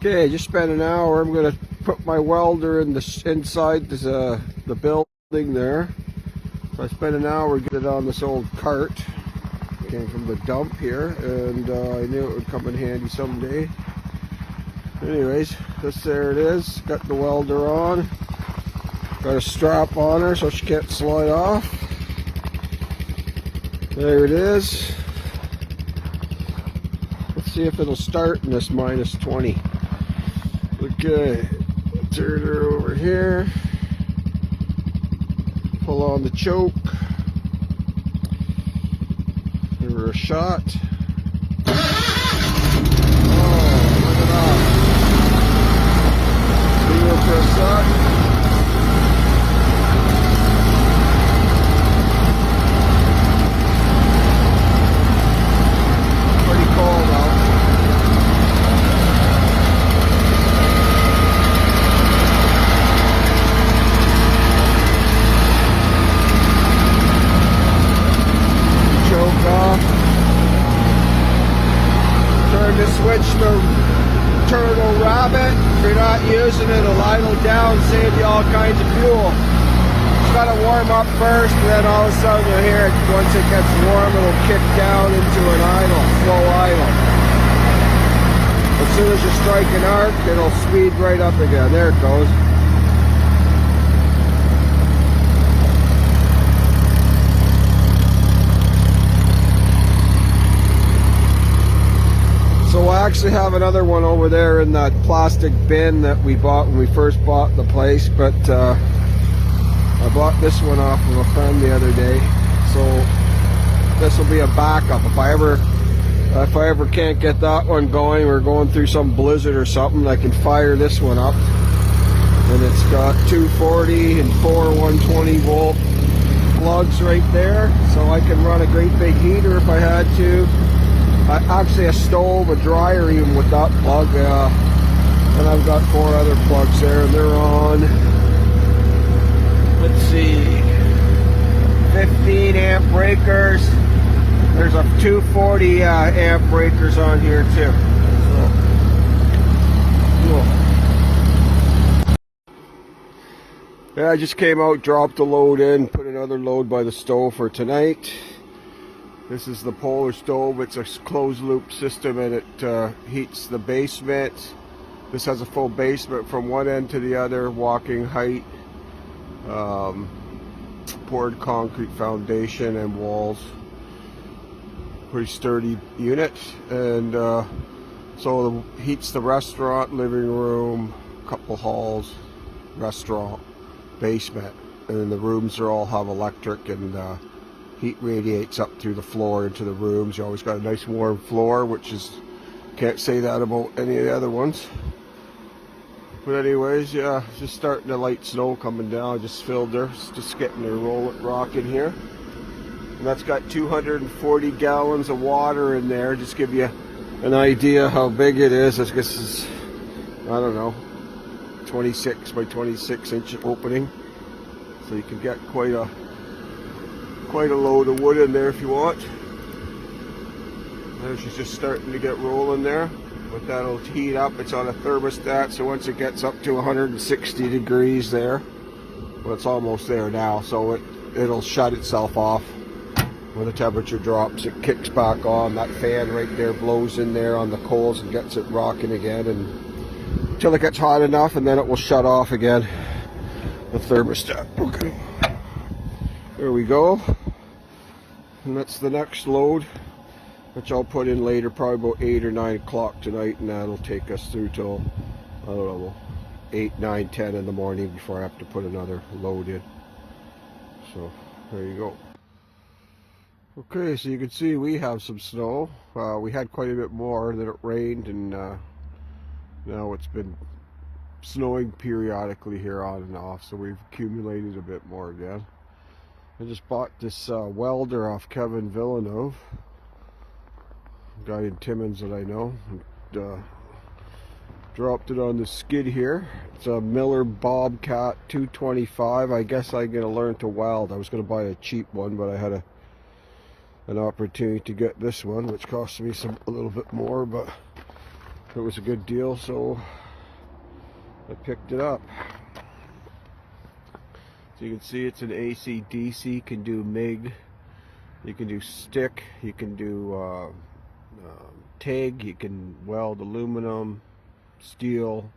Okay, just spent an hour. I'm going to put my welder in the inside the building there. So I spent an hour getting it on this old cart. Came from the dump here, and I knew it would come in handy someday. Anyways, there it is. Got the welder on. Got a strap on her so she can't slide off. There it is. Let's see if it'll start in this minus 20. Okay, turn her over here. Pull on the choke. Give her a shot. Oh, look at that. Leave her for a sec. Turn the switch to Turtle Rabbit. If you're not using it, it'll idle down, save you all kinds of fuel. It's got to warm up first, and then all of a sudden you'll hear it. Once it gets warm, it'll kick down into an idle, slow idle. As soon as you strike an arc, it'll speed right up again. There it goes. So I actually have another one over there in that plastic bin that we bought when we first bought the place, but I bought this one off of a friend the other day, so this will be a backup. If I ever can't get that one going, we're going through some blizzard or something, I can fire this one up. And it's got 240 and 4 120 volt plugs right there, so I can run a great big heater if I had to. Actually a stove, a dryer even with that plug, and I've got 4 other plugs there, and they're on, let's see, 15 amp breakers. There's a 240 amp breakers on here too. So, cool. Yeah, I just came out, dropped a load in, put another load by the stove for tonight. This is the Polar stove. It's a closed loop system, and it heats the basement. This has a full basement from one end to the other, walking height, poured concrete foundation and walls. Pretty sturdy unit, and so it heats the restaurant, living room, couple halls, restaurant, basement, and the rooms are all have electric, and heat radiates up through the floor into the rooms. You always got a nice warm floor, which is, can't say that about any of the other ones. But anyways, yeah, just starting to light snow coming down. I just filled her, just getting her rocking here. And that's got 240 gallons of water in there. Just give you an idea how big it is. I guess it's, I don't know, 26 by 26 inch opening. So you can get quite a load of wood in there if you want. There, she's just starting to get rolling there, but that'll heat up. It's on a thermostat, so once it gets up to 160 degrees there, well, it's almost there now, so it'll shut itself off when the temperature drops. It kicks back on. That fan right there blows in there on the coals and gets it rocking again, and until it gets hot enough, and then it will shut off again, the thermostat. Okay, there we go. And that's the next load, which I'll put in later, probably about 8 or 9 o'clock tonight, and that'll take us through till, I don't know, 8, 9, 10 in the morning before I have to put another load in. So there you go. Okay, so you can see we have some snow. We had quite a bit more, and then it rained, and now it's been snowing periodically here on and off, so we've accumulated a bit more again. I just bought this welder off Kevin Villeneuve, a guy in Timmins that I know, and dropped it on the skid here. It's a Miller Bobcat 225. I guess I'm going to learn to weld. I was going to buy a cheap one, but I had an opportunity to get this one, which cost me a little bit more, but it was a good deal, so I picked it up. So you can see it's an AC/DC, can do MIG, you can do stick, you can do TIG, you can weld aluminum, steel,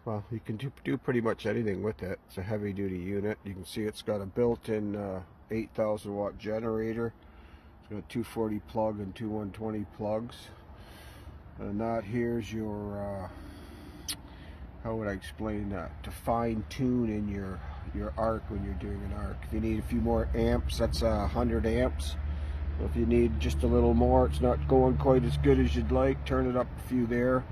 well, you can do pretty much anything with it. It's a heavy duty unit. You can see it's got a built-in 8,000 watt generator. It's got a 240 plug and two 120 plugs. And that here's your, how would I explain that? To fine tune in your arc when you're doing an arc. If you need a few more amps, that's 100 amps. If you need just a little more, it's not going quite as good as you'd like, turn it up a few there.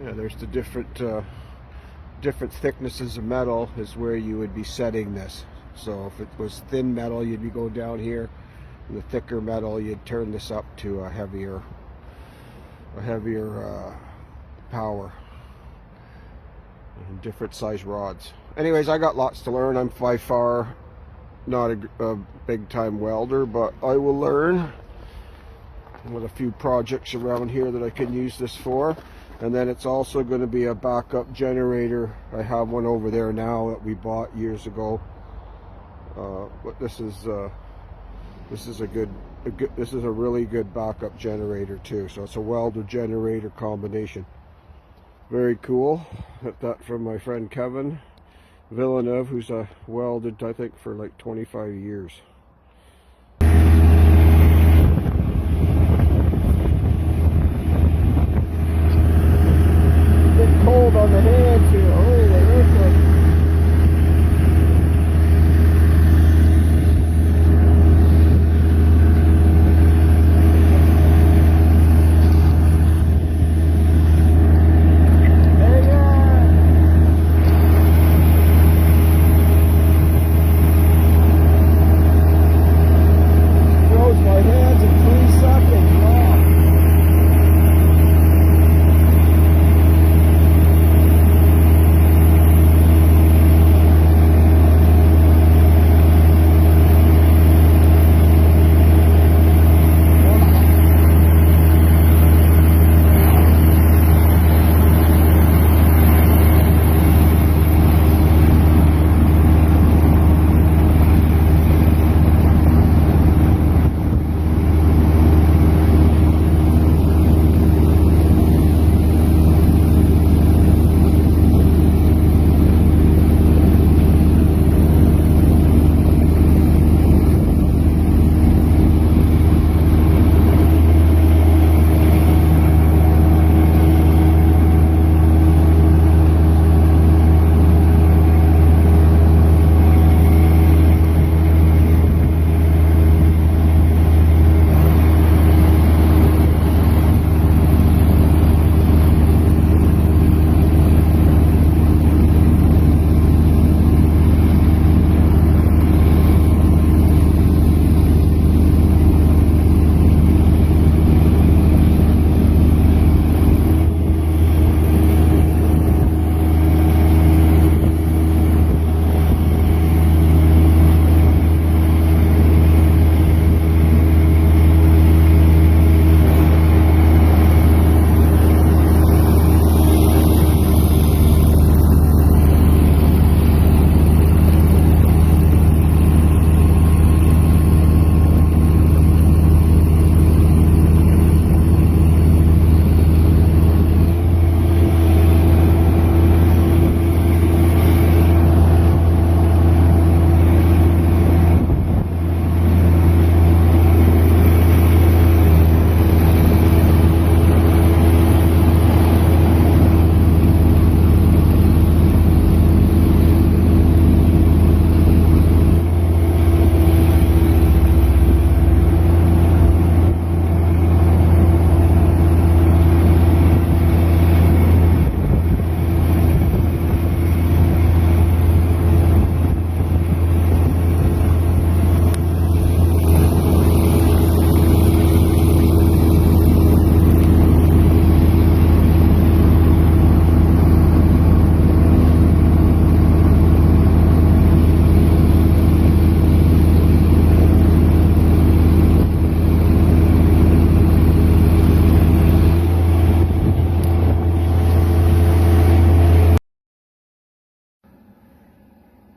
Yeah, there's the different thicknesses of metal is where you would be setting this. So if it was thin metal, you'd be going down here. And the thicker metal, you'd turn this up to a heavier power. And different size rods. Anyways, I got lots to learn. I'm by far not a big time welder, but I will learn with a few projects around here that I can use this for. And then it's also going to be a backup generator. I have one over there now that we bought years ago. But this is a really good backup generator too. So it's a welder generator combination. Very cool. Got that from my friend Kevin Villeneuve, who's welded I think for like 25 years. Cold on the hands here. Holy earthquake.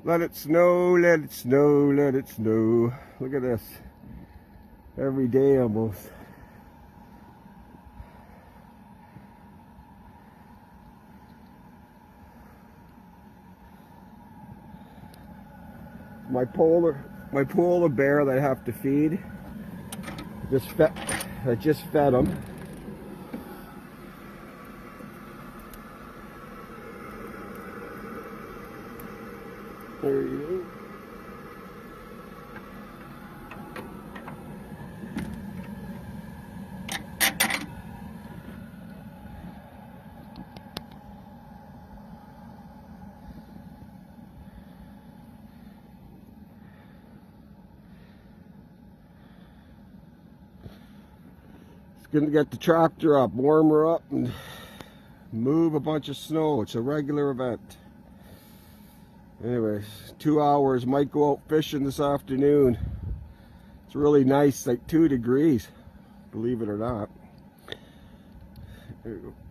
Let it snow, let it snow, let it snow. Look at this. Every day almost. My polar bear that I have to feed. I just fed him. There you go. Gonna get the tractor up, warm her up, and move a bunch of snow. It's a regular event. Anyways, 2 hours. Might go out fishing this afternoon. It's really nice, like 2 degrees, believe it or not. There you go.